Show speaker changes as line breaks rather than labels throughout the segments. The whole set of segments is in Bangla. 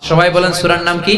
সবাই বলেন সূরার নাম কি?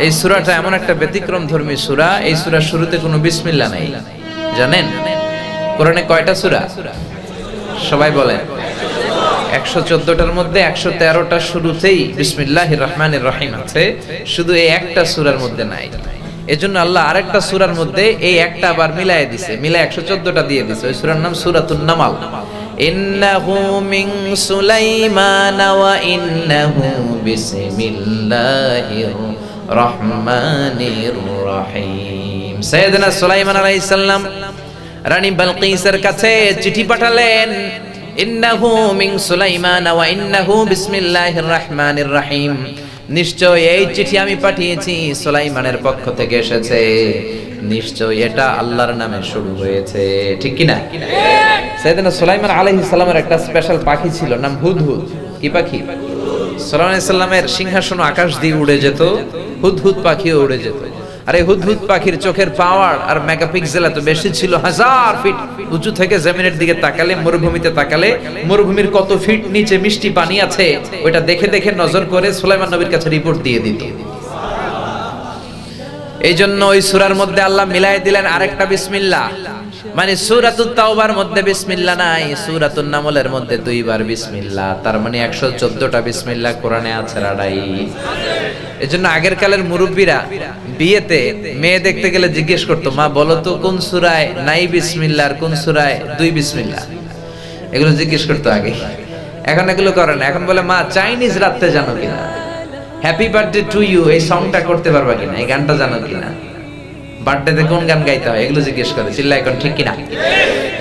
এই সূরাটা এমন একটা ব্যতিক্রম ধর্মী সূরা, এই সূরার শুরুতে কোনো বিসমিল্লাহ নাই। জানেন কোরআনে কয়টা সূরা? সবাই বলেন 114টার মধ্যে 113টা শুরুতেই বিসমিল্লাহির রহমানির রহিম আছে, শুধু এই একটা সূরার মধ্যে নাই। এজন্য আল্লাহ আরেকটা সূরার মধ্যে এই একটা আবার মিলায়ে দিয়েছে, মিলায়ে 114টা দিয়ে দিয়েছে। ওই সূরার নাম সূরাতুন নামাল। ইন্নাহু মিন সুলাইমান ওয়া ইন্নাহু বিসমিল্লাহির রহমানির রহিম। সাইয়েদনা সুলাইমান আলাইহিস সালাম রানী বালকিসের কাছে চিঠি পাঠালেন, ইন্নাহু মিন সুলাইমান ওয়া ইন্নাহু বিসমিল্লাহির রহমানির রহিম। নিশ্চয় এই চিঠি আমি পাঠিয়েছি সুলাইমানের পক্ষ থেকে এসেছে, নিশ্চয় এটা আল্লাহর নামে শুরু হয়েছে। ঠিক কি না? সাইয়েদনা সুলাইমান আলাইহিস সালামের একটা স্পেশাল পাখি ছিল, নাম হুদহুদ। কি পাখি? সুলাইমান আলাইহিস সালামের সিংহাসন আকাশ দিয়ে উড়ে যেত, হুদহুদ পাখিও উড়ে যেত। আর এই হুদহুদ পাখির চোখের পাওয়ার আর মেগাপিক্সেল এত বেশি ছিল, 1000 ফিট উঁচু থেকে জমিনের দিকে তাকালে, মরুভূমিতে তাকালে মরুভূমির কত ফিট নিচে মিষ্টি পানি আছে ওটা দেখে দেখে নজর করে সুলাইমান নবীর কাছে রিপোর্ট দিয়ে দিত। এই জন্য ওই সূরার মধ্যে আল্লাহ মিলাই দিলেন আরেকটা বিসমিল্লাহ। মানে সূরাতুত তাওবার মধ্যে বিসমিল্লাহ নাই, সূরাতুন নামলের মধ্যে দুইবার বিসমিল্লাহ। তার মানে 114টা বিসমিল্লাহ কোরআনে আছে রাডাই। এজন্য আগের কালের মুরব্বীরা বিয়েতে মেয়ে দেখতে গেলে জিজ্ঞেস করতো, মা বলো তো কোন সূরায় নাই বিসমিল্লাহ আর কোন সূরায় দুই বিসমিল্লাহ, এগুলো জিজ্ঞেস করতো আগে। এখন এগুলো করে না, এখন বলে মা চাইনিজ রাখতে জানো কিনা, হ্যাপি বার্থডে টু ইউ এই সংটা করতে পারবা কিনা, এই গানটা জানো কিনা, বার্থডেতে কোন গান গাইতে হয় এগুলো জিজ্ঞেস করে। চিল্লা এখন ঠিক কিনা?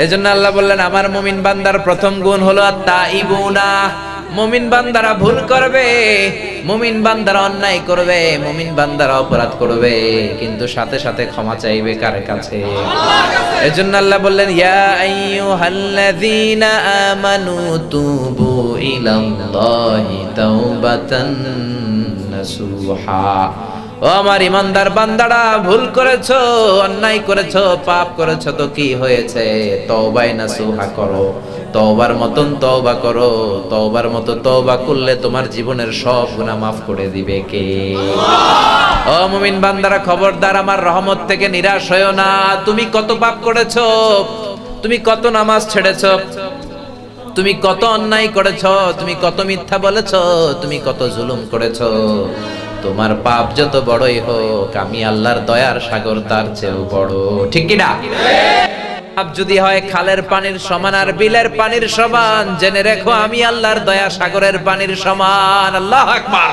এজন্য আল্লাহ বললেন আমার মুমিন বান্দার প্রথম গুণ হলো আত-তাইবুনা। মুমিন বান্দারা ভুল করবে, মুমিন বান্দারা অন্যায় করবে, মুমিন বান্দারা অপরাধ করবে, কিন্তু সাথে সাথে ক্ষমা চাইবে কার কাছে? এজন্য আল্লাহ বললেন ইয়া আইয়ুহাল্লাযীনা আমানু তুবু ইলাল্লাহি তাওবাতান নাসুহা। ও আমার ইমানদার বান্দারা, ভুল করেছো, অন্যায় করেছো, পাপ করেছো, তো কি হয়েছে? তওবায়ে নাসুহা করো, তওবার মতন তওবা করো। তওবার মতো তওবা করলে তোমার জীবনের সব গুনাহ মাফ করে দিবে কে? ও মুমিন বান্দারা খবরদার, আমার রহমত থেকে নিরাশ হয়ো না। তুমি কত পাপ করেছো, তুমি কত নামাজ ছেড়েছো, তুমি কত অন্যায় করেছো, তুমি কত মিথ্যা বলেছো, তুমি কত জুলুম করেছো। তোমার পাপ যত বড়ই হোক, আমি আল্লাহর দয়ার সাগর তার চেয়েও বড়। ঠিক কি না? পাপ যদি হয় খালের পানির সমান আর বিলের পানির সমান, জেনে রেখো আমি আল্লাহর দয়া সাগরের পানির সমান। আল্লাহু আকবার।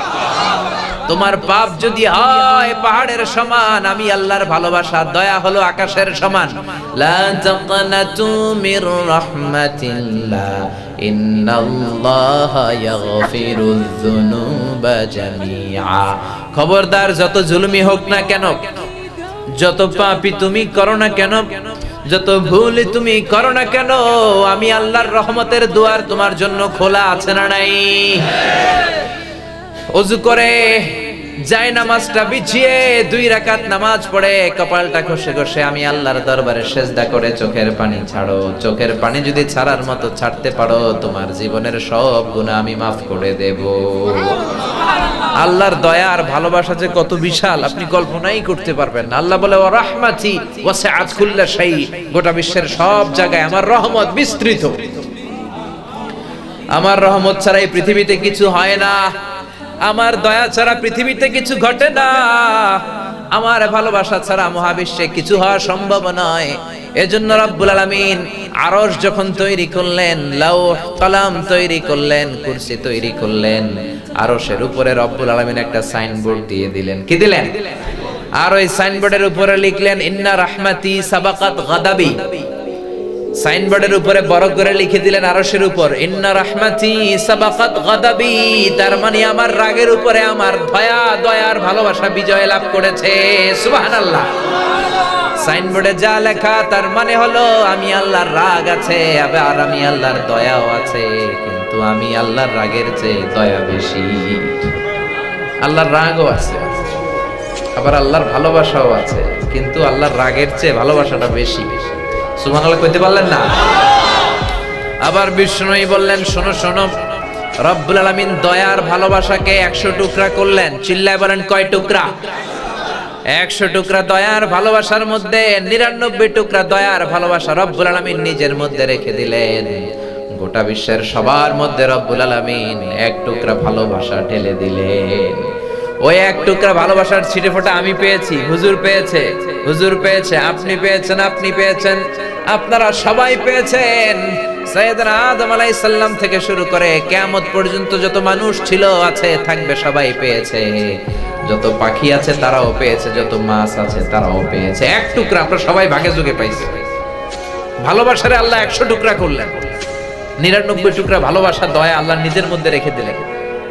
তোমার পাপ যদি হয় পাহাড়ের সমান, আমি আল্লাহর ভালোবাসা দয়া হলো আকাশের সমান। লা তাকনাতু মির রাহমাতিল্লাহ ইন্নাল্লাহা ইয়াগফিরুয যুনুবা জামিআ। খবরদার, যত জুলুমি হোক না কেন, যত পাপী তুমি করো না কেন, যত ভুল তুমি করো না কেন, আমি আল্লাহর রহমতের দুয়ার তোমার জন্য খোলা আছে না নাই? ওযু করে যায় নামাজটা বিছিয়ে 2 রাকাত নামাজ পড়ে কপালটা ঘষে ঘষে আমি আল্লাহর দরবারে সেজদা করে চোখের পানি ছাড়ো। চোখের পানি যদি ছাড়ার মতো ছাড়তে পারো, তোমার জীবনের সব গুনাহ আমি মাফ করে দেব। আল্লাহর দয়া আর ভালোবাসা যে কত বিশাল আপনি কল্পনাই করতে পারবেন না। আল্লাহ বলে ওয়া রাহমাতি ওয়াসিআত কুল্লা শাই, গোটা বিশ্বের সব জায়গায় আমার রহমত বিস্তৃত। আমার রহমত ছাড়া এই পৃথিবীতে কিছু হয় না, আমার দয়া ছাড়া পৃথিবীতে কিছু ঘটে না, আমার ভালোবাসা ছাড়া মহাবিশ্বে কিছু হওয়া সম্ভব নয়। এজন্য রব্বুল আলামিন আরশ যখন তৈরি করলেন, লাউহ কলম তৈরি করলেন, কুরসি তৈরি করলেন, আরশের উপরে রব্বুল আলামিন একটা সাইনবোর্ড দিয়ে দিলেন। কি দিলেন? আর ওই সাইনবোর্ডের উপরে লিখলেন ইন্না রাহমাতি সাবাকাত গাদাবি। সাইনবোর্ডের উপরে বড় করে লিখে দিলেন আরশের উপর ইন্না রাহমাতি সাবাকাত গাদাবি। তার মানে আমার রাগের উপরে আমার দয়ার ভালোবাসা বিজয় লাভ করেছে। সুবহানাল্লাহ। সাইনবোর্ডে যা লেখা তার মানে হলো আমি আল্লাহর রাগ আছে, আবার আমি আল্লাহর দয়াও আছে, কিন্তু আমি আল্লাহর রাগের চেয়ে দয়া বেশি। আল্লাহর রাগও আছে, আবার আল্লাহর ভালোবাসাও আছে, কিন্তু আল্লাহর রাগের চেয়ে ভালোবাসাটা বেশি। সুবহানাল্লাহ কইতে পারলেন না? আবার বিষ্ণুই বললেন শোনো শোনো, রব্বুল আলামিন দয়ার ভালোবাসাকে 100 টুকরা করলেন। চিল্লায় বলেন কয় টুকরা? 100 টুকরা দয়ার ভালোবাসার মধ্যে 99 টুকরা দয়ার ভালোবাসা রব্বুল আলামিন নিজের মধ্যে রেখে দিলেন। গোটা বিশ্বের সবার মধ্যে রব্বুল আলামিন 1 টুকরা ভালোবাসা ঢেলে দিলেন। ওই 1 টুকরা ভালোবাসার ছিটেফোঁটা আমি পেয়েছি, হুজুর পেয়েছে, হুজুর পেয়েছে, আপনি পেয়েছেন, আপনি পেয়েছেন, আপনারা সবাই পেয়েছেন। সাইয়েদনা আদম আলাইহিস সালাম থেকে শুরু করে কিয়ামত পর্যন্ত যত মানুষ ছিল, আছে, থাকবে, সবাই পেয়েছে। যত পাখি আছে তারাও পেয়েছে, যত মাছ আছে তারাও পেয়েছে। 1 টুকরা আমরা সবাই ভাগে যোগে পাইছি। ভালোবাসারে আল্লাহ 100 টুকরা করলেন। 99 টুকরা ভালোবাসা দয়া আল্লাহ নিজের মধ্যে রেখে দিলেন,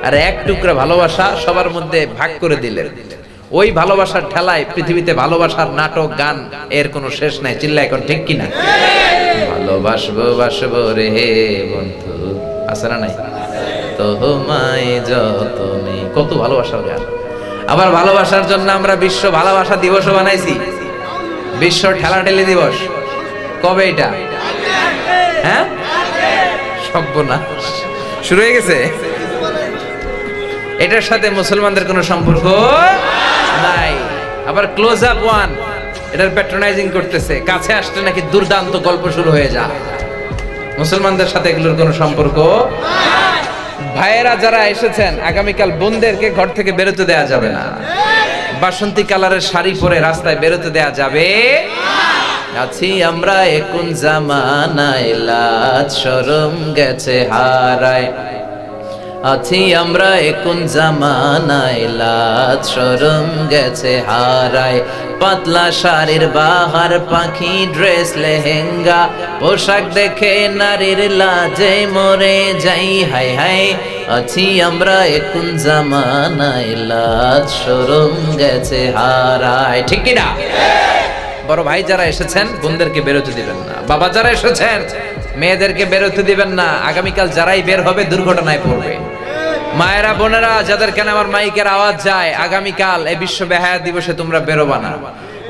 আর 1 টুকরা ভালোবাসা সবার মধ্যে ভাগ করে দিলেন। ওই ভালোবাসার ঠেলায় পৃথিবীতে ভালোবাসার নাটক গান এর কোনো শেষ নাই। চিল্লা এখন ঠিক কিনা? ভালোবাসবো বাসবো রে বন্ধু, আছে না নাই? তোমায় যতনে, কত ভালোবাসার গান। আবার ভালোবাসার জন্য আমরা বিশ্ব ভালোবাসা দিবসও বানাইছি, বিশ্ব ঠেলাঠেলি দিবস। কবে এটা? হ্যাঁ, সর্বনাশ, শুরু হয়ে গেছে। এটার সাথে মুসলমানদের কোনো সম্পর্ক নাই। আবার ক্লোজ আপ ওয়ান, এটার প্যাট্রোনাইজিং করতেছে, কাছে আসতে নাকি দুর্দান্ত গল্প শুরু হয়ে যায়। মুসলমানদের সাথে এগুলোর কোনো সম্পর্ক নাই। ভাইয়েরা যারা এসেছেন, আগামীকাল বোনদেরকে ঘর থেকে বেরোতে দেয়া যাবে না। বাসন্তী কালারের শাড়ি পরে রাস্তায় বেরোতে দেয়া যাবে না। আছি আমরা এখন জামানায়, লাজ শরম গেছে হারায়। আছি আমরা এখন জামানায়, লাজ শরম গেছে হারায়। পাতলা শাড়ির বাহার পাখি ড্রেস লেহেঙ্গা, পোশাক দেখে নারীর লাজে মরে যাই, হাই হাই। আছি আমরা এখন জামানায়, লাজ শরম গেছে হারায়। ঠিক কি না? বড় ভাই যারা এসেছেন বোনদেরকে বেরোতে দিবেন না। বাবা যারা এসেছেন মেয়েদেরকে বেরোতে দিবেন না। আগামীকাল যারাই বের হবে দুর্ঘটনায় পড়বে। মায়েরা বোনেরা যাদের কেন আমার মাইকের আওয়াজ যায়, আগামীকাল এই বিশ্ব বেহায়া দিবসে তোমরা বেরোবা না,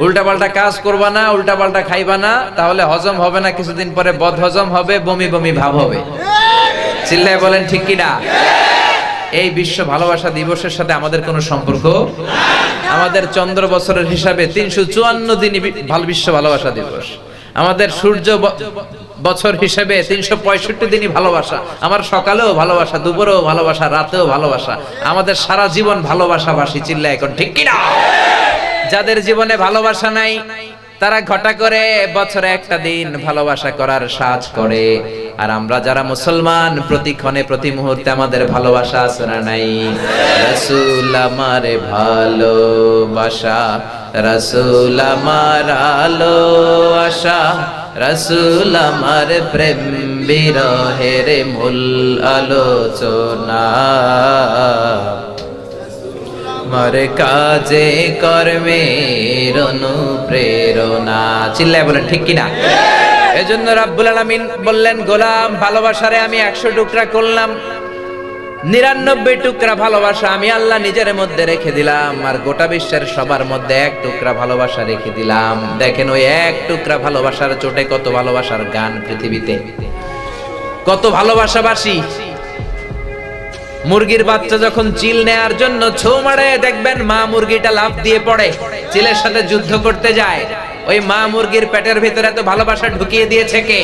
উল্টাপাল্টা কাজ করবা না, উল্টাপাল্টা খাইবা না, তাহলে হজম হবে না, কিছুদিন পরে বদ হজম হবে, বমি বমি ভাব হবে। চিল্লায় বলেন ঠিক কি না? এই বিশ্ব ভালোবাসা দিবসের সাথে আমাদের কোনো সম্পর্ক। আমাদের চন্দ্র বছরের হিসাবে 354 দিনই বিশ্ব ভালোবাসা দিবস। আমাদের সূর্য বছর হিসেবে 365 দিনই ভালোবাসা। আমার সকালেও ভালোবাসা, দুপুরেও ভালোবাসা, রাতেও ভালোবাসা। আমাদের সারা জীবন ভালোবাসাবাসী। চিল্লা এখন ঠিক কিনা? যাদের জীবনে ভালোবাসা নাই তারা ঘটা করে বছরে একটা দিন ভালোবাসা করার সাজ করে। আর আমরা যারা মুসলমান, প্রতিক্ষণে প্রতি মুহূর্তে আমাদের ভালোবাসা আছে না নাই? রাসূল আমারে ভালোবাসা, রাসূল আমার আলো আশা, রাসূল আমার প্রেম বিরহের মূল আলোচনা, আমার কাজে কর্মের অনুপ্রেরণা। চিল্লায় বলেন ঠিক কিনা? এজন্য রাব্বুল আলামিন বললেন, গোলাম ভালোবাসারে আমি 100 টুকরা করলাম, 99 টুকরা ভালোবাসা আমি আল্লাহ নিজের মধ্যে রেখে দিলাম, আর গোটা বিশ্বের সবার মধ্যে 1 টুকরা ভালোবাসা রেখে দিলাম। দেখেন ওই 1 টুকরা ভালোবাসার চোটে কত ভালোবাসার গান পৃথিবীতে, কত ভালোবাসাবাসী। মুরগির বাচ্চা যখন চিল নেয়ার জন্য ছোঁ মারে, দেখবেন মা মুরগিটা লাফ দিয়ে পড়ে, চিলের সাথে যুদ্ধ করতে যায়। ওই মা মুরগির পেটের ভিতরে এত ভালোবাসা ঢুকিয়ে দিয়েছে কে?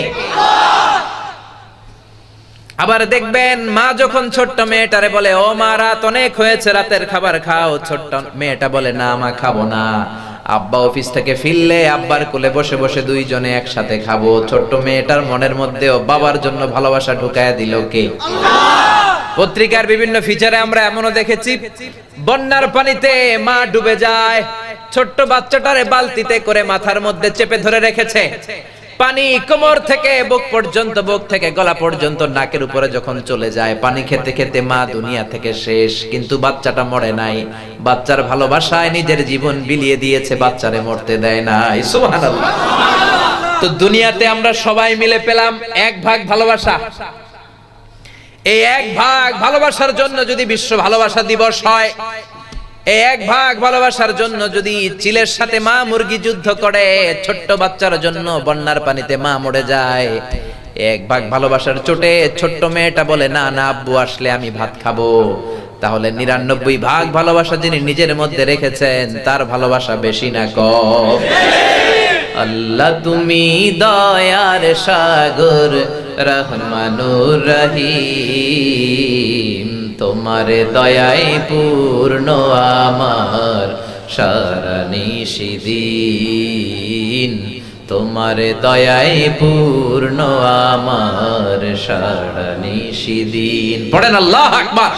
আবার দেখবেন মা যখন ছোট্ট মেয়েটারে বলে, ও মা রাত অনেক হয়েছে, রাতের খাবার খাও, ছোট্ট মেয়েটা বলে, না মা খাবো না। আব্বা অফিস থেকে ফিরলে আব্বার কোলে বসে বসে দুইজনে একসাথে খাবো। ছোট্ট মেয়েটার মনের মধ্যেও বাবার জন্য ভালোবাসা ঢুকায়া দিল কে? পত্রিকার বিভিন্ন ফিচারে আমরা এমনও দেখেছি, বন্যার পানিতে মা ডুবে যায়, ছোট্ট বাচ্চাটারে বালতিতে করে মাথার মধ্যে চেপে ধরে রেখেছে। পানি কোমর থেকে বুক পর্যন্ত, বুক থেকে গলা পর্যন্ত, নাকের উপরে যখন চলে যায়, পানি খেতে খেতে মা দুনিয়া থেকে শেষ, কিন্তু বাচ্চাটা মরে নাই। বাচ্চার ভালোবাসায় নিজের জীবন বিলিয়ে দিয়েছে, বাচ্চারে মরতে দেয় নাই। সুবহানাল্লাহ। তো দুনিয়াতে আমরা সবাই মিলে পেলাম 1 ভাগ ভালোবাসা। এই 1 ভাগ ভালোবাসার জন্য যদি বিশ্ব ভালোবাসা দিবস হয়, এই 1 ভাগ ভালোবাসার জন্য যদি চিলের সাথে মা মুরগি যুদ্ধ করে, ছোট্ট বাচ্চার জন্য বন্যার পানিতে মা মরে যায়, এক ভাগ ভালোবাসার চোটে ছোট্ট মেয়েটা বলে না না আব্বু আসলে আমি ভাত খাবো, তাহলে 99 ভাগ ভালোবাসা যিনি নিজের মধ্যে রেখেছেন তার ভালোবাসা বেশি না কম? আল্লাহ তুমি দয়ার সাগর রহমানুর রহিম, তোমার দয়ায় পূর্ণ আমার সারা নিশিদিন, তোমার দয়ায় পূর্ণ আমার সারা নিশিদিন। পড়েন আল্লাহু আকবার।